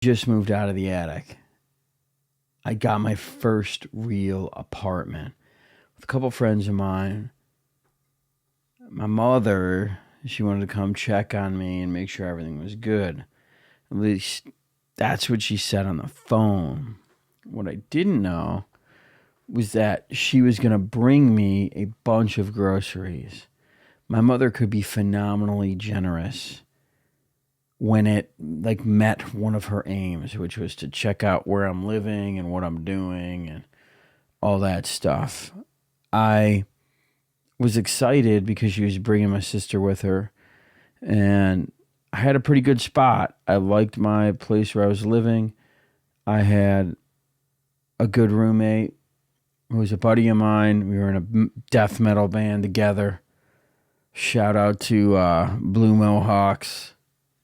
just moved out of the attic. I got my first real apartment with a couple friends of mine. My mother, she wanted to come check on me and make sure everything was good. At least that's what she said on the phone. What I didn't know was that she was going to bring me a bunch of groceries. My mother could be phenomenally generous when it like met one of her aims, which was to check out where I'm living and what I'm doing and all that stuff. I was excited because she was bringing my sister with her, and I had a pretty good spot. I liked my place where I was living. I had a good roommate who was a buddy of mine. We were in a death metal band together. Shout out to Blue Mohawks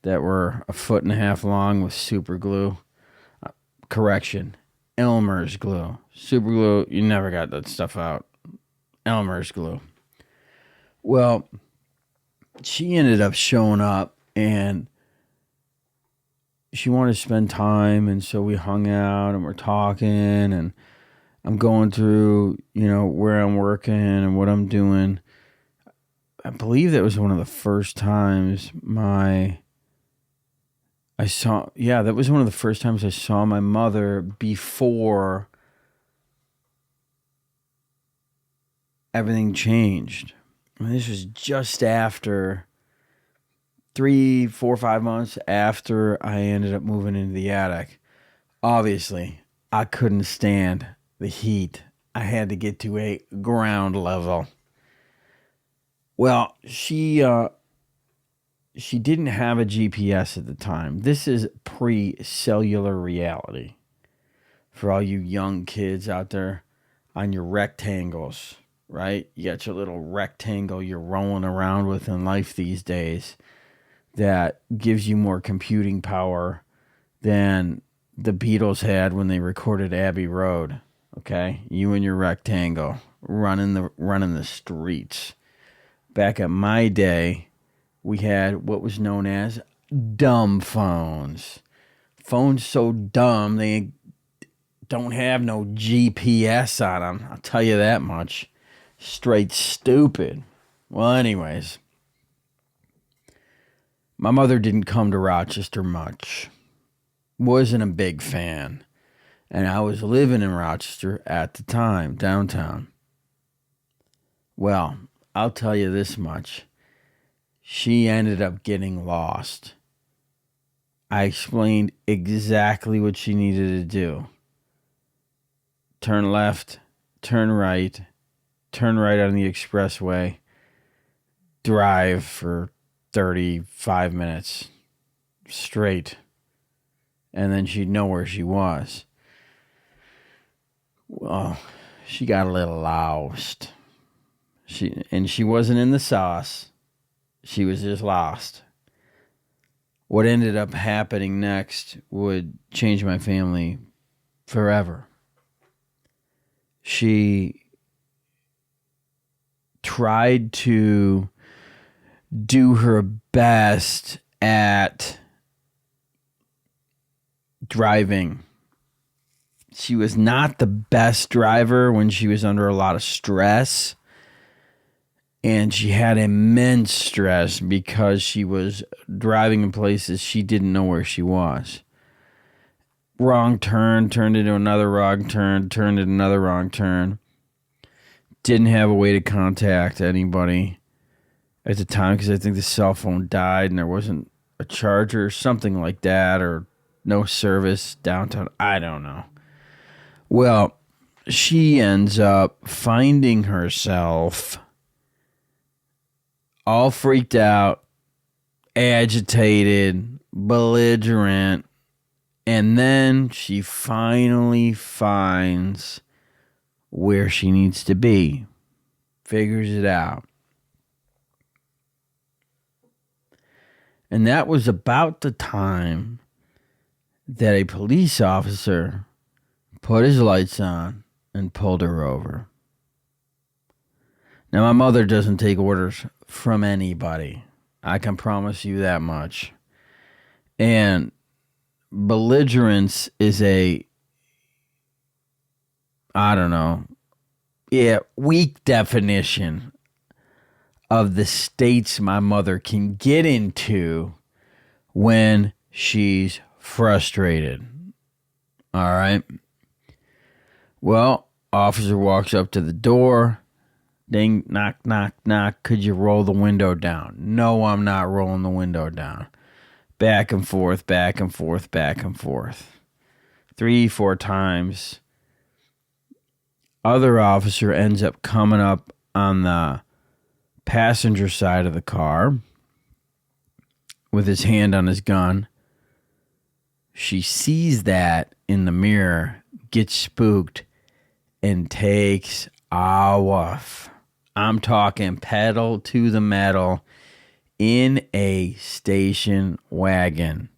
that were a foot and a half long with super glue. Correction, Elmer's glue. Super glue, you never got that stuff out. Elmer's glue. Well, she ended up showing up and she wanted to spend time, and so we hung out and we're talking, and I'm going through, where I'm working and what I'm doing. I believe that was one of the first times that was one of the first times I saw my mother before everything changed. And this was just after 3, 4, 5 months after I ended up moving into the attic. Obviously, I couldn't stand the heat. I had to get to a ground level. Well, she didn't have a GPS at the time. This is pre-cellular reality. For all you young kids out there on your rectangles, right? You got your little rectangle you're rolling around with in life these days that gives you more computing power than the Beatles had when they recorded Abbey Road. Okay? You and your rectangle running the streets. Back at my day, we had what was known as dumb phones. Phones so dumb they don't have no GPS on them. I'll tell you that much. Straight stupid. Well, anyways, my mother didn't come to Rochester much. Wasn't a big fan. And I was living in Rochester at the time, downtown. Well, I'll tell you this much. She ended up getting lost. I explained exactly what she needed to do. Turn left, turn right on the expressway, drive for 35 minutes straight, and then she'd know where she was. Well, she got a little lost. She wasn't in the sauce. She was just lost. What ended up happening next would change my family forever. She tried to do her best at driving. She was not the best driver when she was under a lot of stress. And she had immense stress because she was driving in places she didn't know where she was. Wrong turn, turned into another wrong turn, turned into another wrong turn. Didn't have a way to contact anybody at the time because I think the cell phone died and there wasn't a charger or something like that, or no service downtown. I don't know. Well, she ends up finding herself all freaked out, agitated, belligerent, and then she finally finds where she needs to be, figures it out. And that was about the time that a police officer put his lights on and pulled her over. Now, my mother doesn't take orders from anybody. I can promise you that much. And belligerence is I don't know, weak definition of the states my mother can get into when she's frustrated. All right. Well, officer walks up to the door. Ding, knock, knock, knock. Could you roll the window down? No, I'm not rolling the window down. Back and forth, back and forth, back and forth. 3-4 times. Other officer ends up coming up on the passenger side of the car with his hand on his gun. She sees that in the mirror, gets spooked, and takes off. I'm talking pedal to the metal in a station wagon.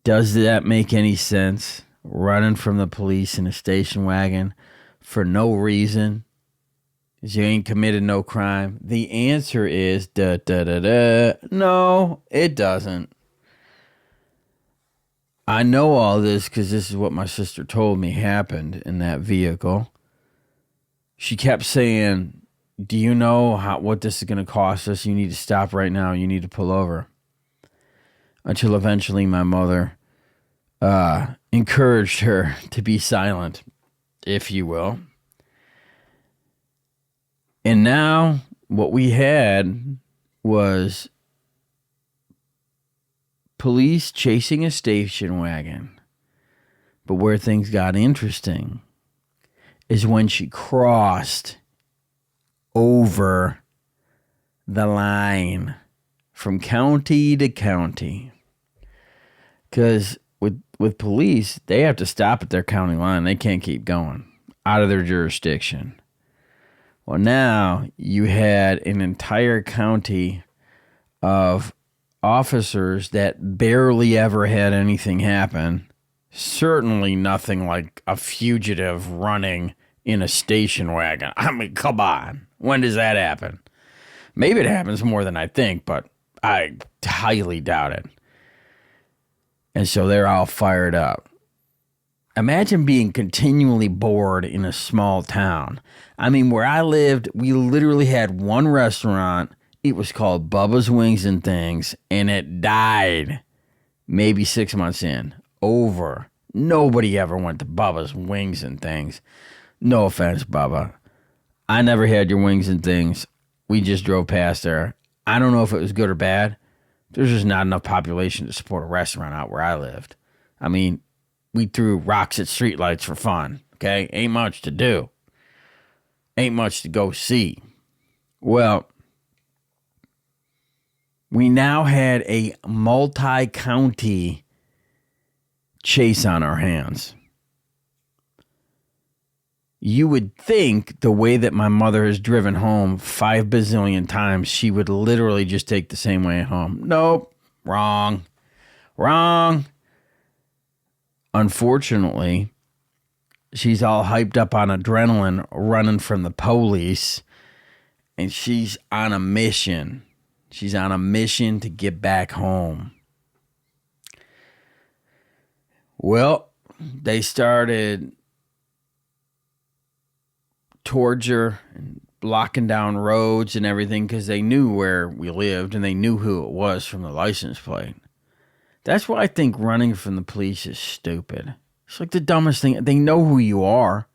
Does that make any sense? Running from the police in a station wagon for no reason? You ain't committed no crime. The answer is no, it doesn't. I know all this because this is what my sister told me happened in that vehicle. She kept saying, do you know what this is going to cost us? You need to stop right now. You need to pull over. Until eventually my mother encouraged her to be silent, if you will. And now what we had was police chasing a station wagon. But where things got interesting is when she crossed over the line from county to county. Because with police, they have to stop at their county line. They can't keep going out of their jurisdiction. Well, now you had an entire county of officers that barely ever had anything happen. Certainly nothing like a fugitive running in a station wagon. I mean, come on. When does that happen? Maybe it happens more than I think, but I highly doubt it. And so they're all fired up. Imagine being continually bored in a small town. I mean, where I lived, we literally had one restaurant. It was called Bubba's Wings and Things, and it died maybe 6 months in. Over. Nobody ever went to Bubba's Wings and Things. No offense, Bubba. I never had your wings and things. We just drove past there. I don't know if it was good or bad. There's just not enough population to support a restaurant out where I lived. I mean, we threw rocks at streetlights for fun, okay? Ain't much to do. Ain't much to go see. Well, we now had a multi-county chase on our hands. You would think the way that my mother has driven home 5 bazillion times, she would literally just take the same way home. Nope. Wrong. Unfortunately, she's all hyped up on adrenaline running from the police, and she's on a mission. She's on a mission to get back home. Well, they started towards her and blocking down roads and everything because they knew where we lived and they knew who it was from the license plate. That's why I think running from the police is stupid. It's like the dumbest thing. They know who you are.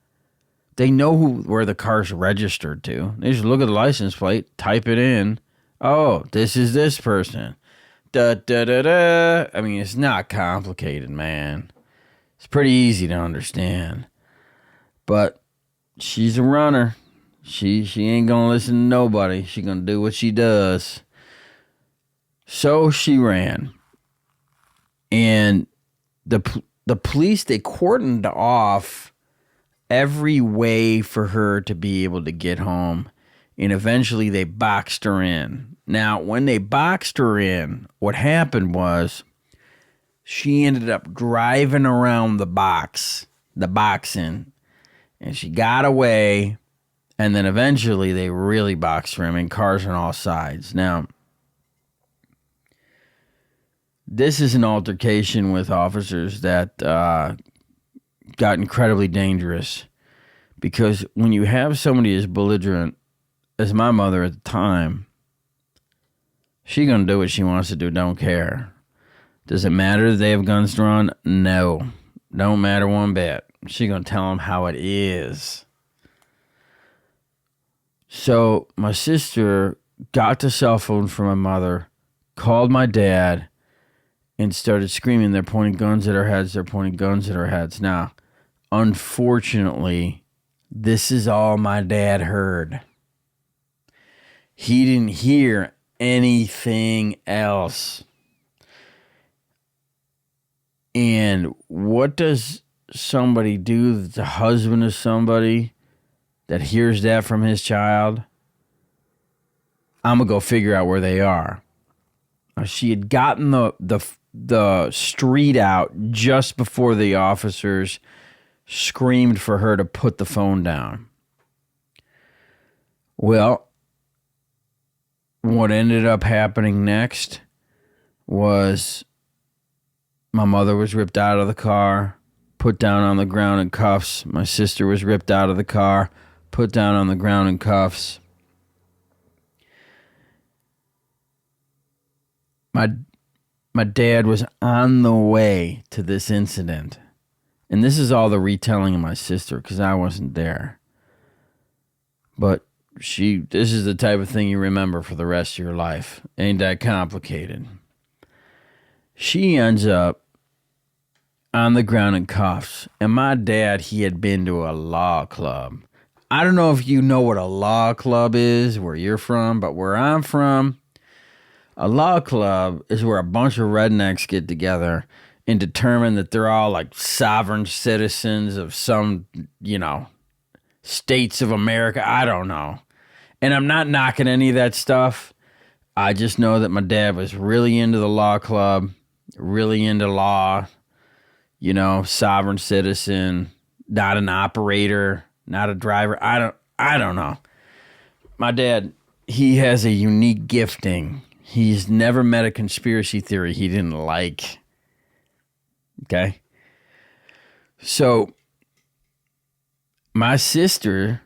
They know where the car's registered to. They just look at the license plate, type it in. Oh, this is this person. Da da da da. I mean, it's not complicated, man. It's pretty easy to understand. But she's a runner. She ain't gonna listen to nobody. She gonna do what she does. So she ran. And the police, they cordoned off every way for her to be able to get home. And eventually they boxed her in. Now, when they boxed her in, what happened was she ended up driving around the boxing, and she got away. And then eventually they really boxed her in cars on all sides. Now, This is an altercation with officers that got incredibly dangerous, because when you have somebody as belligerent as my mother at the time, she gonna do what she wants to do, don't care. Does it matter that they have guns drawn? No. Don't matter one bit. She gonna tell them how it is. So my sister got the cell phone from my mother, called my dad, and started screaming, they're pointing guns at our heads, they're pointing guns at our heads. Now, unfortunately, this is all my dad heard. He didn't hear anything else. And what does somebody do that's a husband of somebody that hears that from his child? I'm going to go figure out where they are. She had gotten the street out just before the officers screamed for her to put the phone down. Well, what ended up happening next was my mother was ripped out of the car, put down on the ground in cuffs. My sister was ripped out of the car, put down on the ground in cuffs. My dad was on the way to this incident. And this is all the retelling of my sister, because I wasn't there. But this is the type of thing you remember for the rest of your life. Ain't that complicated. She ends up on the ground in cuffs. And my dad, he had been to a law club. I don't know if you know what a law club is, where you're from, but where I'm from, a law club is where a bunch of rednecks get together and determine that they're all like sovereign citizens of some, states of America. I don't know. And I'm not knocking any of that stuff. I just know that my dad was really into the law club, really into law, sovereign citizen, not an operator, not a driver. I don't know. My dad, he has a unique gifting. He's never met a conspiracy theory he didn't like. Okay? So, my sister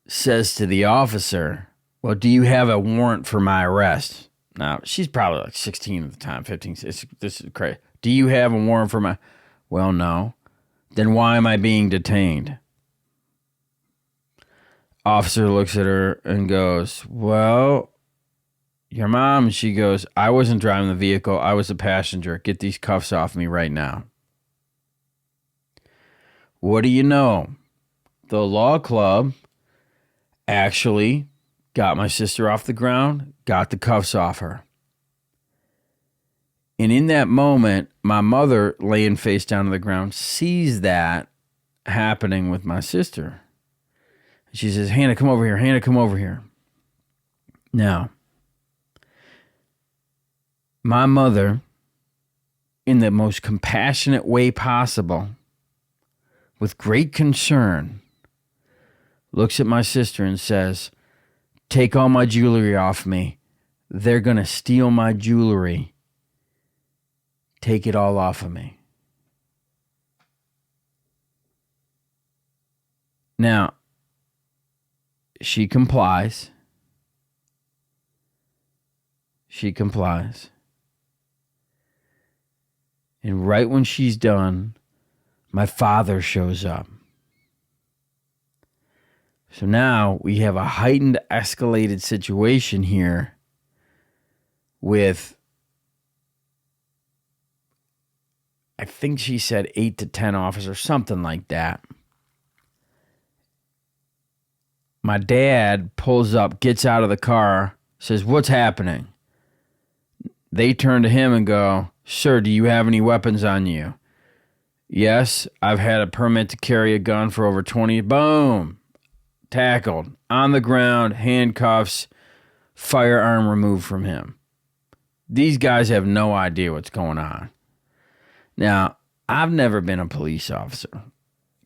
says to the officer, well, do you have a warrant for my arrest? Now, she's probably like 16 at the time, 15. This is crazy. Do you have a warrant for my... Well, no. Then why am I being detained? Officer looks at her and goes, well... Your mom, she goes, I wasn't driving the vehicle. I was a passenger. Get these cuffs off me right now. What do you know? The law club actually got my sister off the ground, got the cuffs off her. And in that moment, my mother, laying face down on the ground, sees that happening with my sister. She says, Hannah, come over here. Hannah, come over here. Now, my mother, in the most compassionate way possible, with great concern, looks at my sister and says, take all my jewelry off me. They're going to steal my jewelry. Take it all off of me. Now, she complies. She complies. And right when she's done, my father shows up. So now we have a heightened, escalated situation here with, I think she said 8 to 10 officers, something like that. My dad pulls up, gets out of the car, says, what's happening? They turn to him and go, sir, do you have any weapons on you? Yes, I've had a permit to carry a gun for over 20. Boom. Tackled. On the ground, handcuffs, firearm removed from him. These guys have no idea what's going on. Now, I've never been a police officer,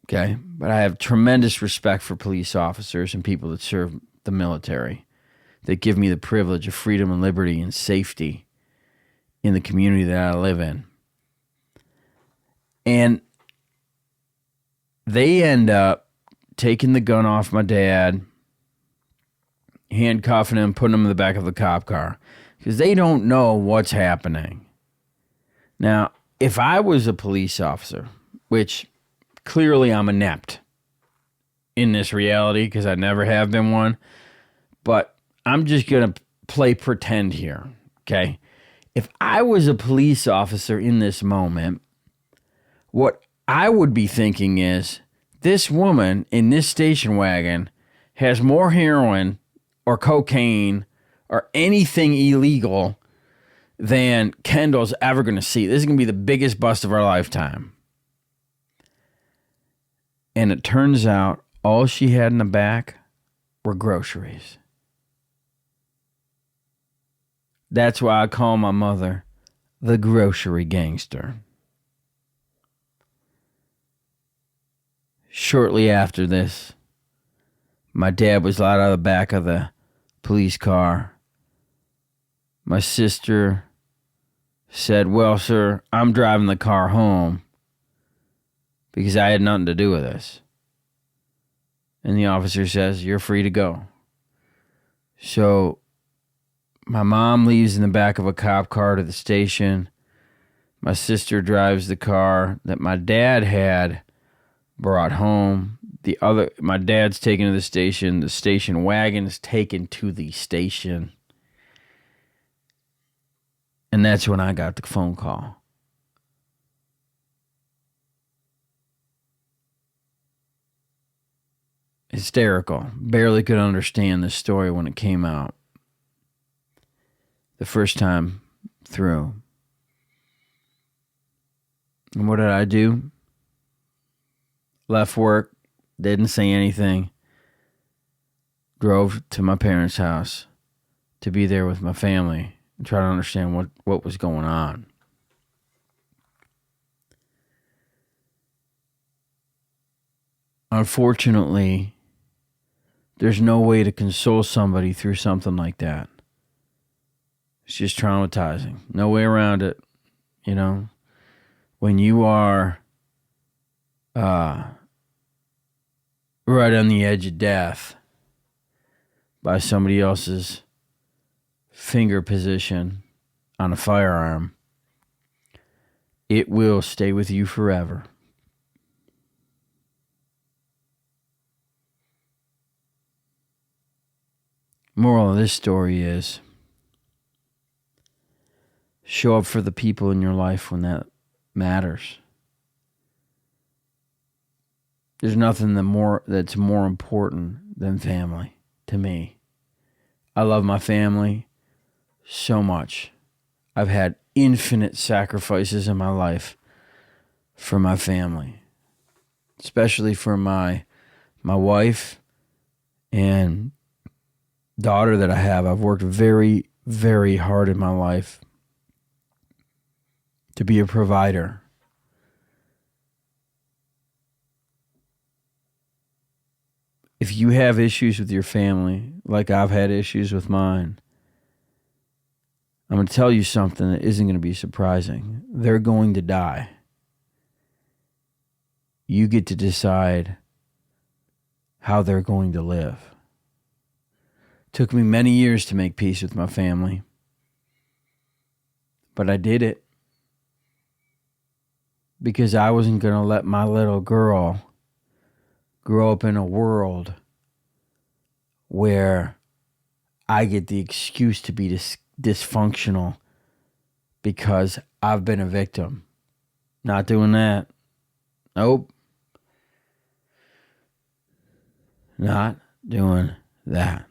okay? But I have tremendous respect for police officers and people that serve the military, that give me the privilege of freedom and liberty and safety in the community that I live in. And they end up taking the gun off my dad, handcuffing him, putting him in the back of the cop car, because they don't know what's happening. Now, if I was a police officer, which clearly I'm inept in this reality because I never have been one, but I'm just going to play pretend here, okay? If I was a police officer in this moment, what I would be thinking is, this woman in this station wagon has more heroin or cocaine or anything illegal than Kendall's ever going to see. This is going to be the biggest bust of our lifetime. And it turns out all she had in the back were groceries. That's why I call my mother the grocery gangster. Shortly after this, my dad was let out of the back of the police car. My sister said, "Well, sir, I'm driving the car home because I had nothing to do with this." And the officer says, "You're free to go." So my mom leaves in the back of a cop car to the station. My sister drives the car that my dad had brought home. My dad's taken to the station. The station wagon is taken to the station. And that's when I got the phone call. Hysterical. Barely could understand the story when it came out the first time through. And what did I do? Left work, didn't say anything, drove to my parents' house to be there with my family and try to understand what was going on. Unfortunately, there's no way to console somebody through something like that. It's just traumatizing. No way around it. You know, when you are right on the edge of death by somebody else's finger position on a firearm, it will stay with you forever. Moral of this story is, show up for the people in your life when that matters. There's nothing that's more important than family to me. I love my family so much. I've had infinite sacrifices in my life for my family, especially for my wife and daughter that I have. I've worked very, very hard in my life to be a provider. If you have issues with your family, like I've had issues with mine, I'm going to tell you something that isn't going to be surprising. They're going to die. You get to decide how they're going to live. It took me many years to make peace with my family, but I did it because I wasn't going to let my little girl grow up in a world where I get the excuse to be dysfunctional because I've been a victim. Not doing that. Nope. Not doing that.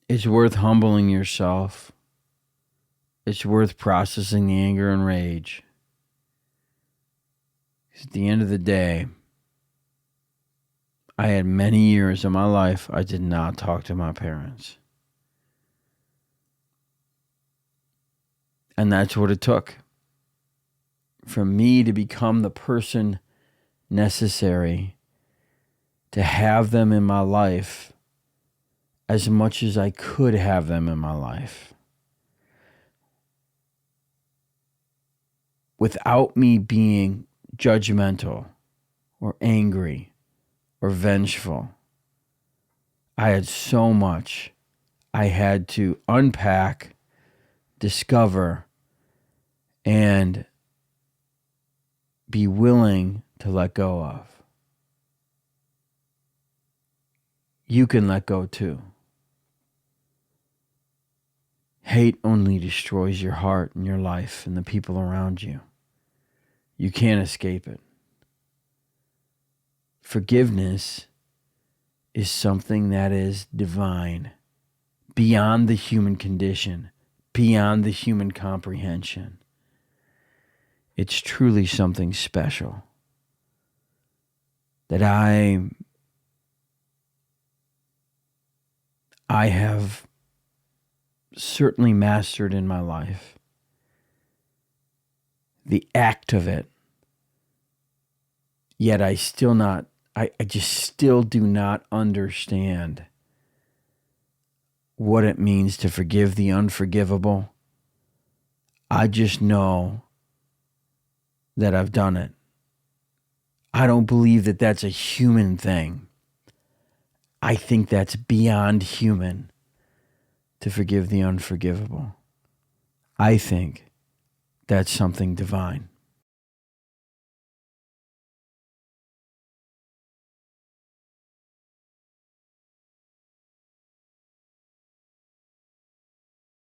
It's worth humbling yourself. It's worth processing the anger and rage. At the end of the day, I had many years of my life I did not talk to my parents. And that's what it took for me to become the person necessary to have them in my life as much as I could have them in my life without me being judgmental or angry or vengeful. I had so much I had to unpack, discover, and be willing to let go of. You can let go too. Hate only destroys your heart and your life and the people around you. You can't escape it. Forgiveness is something that is divine, beyond the human condition, beyond the human comprehension. It's truly something special that I have certainly mastered in my life. The act of it. Yet I just still do not understand what it means to forgive the unforgivable. I just know that I've done it. I don't believe that that's a human thing. I think that's beyond human to forgive the unforgivable. I think that's something divine.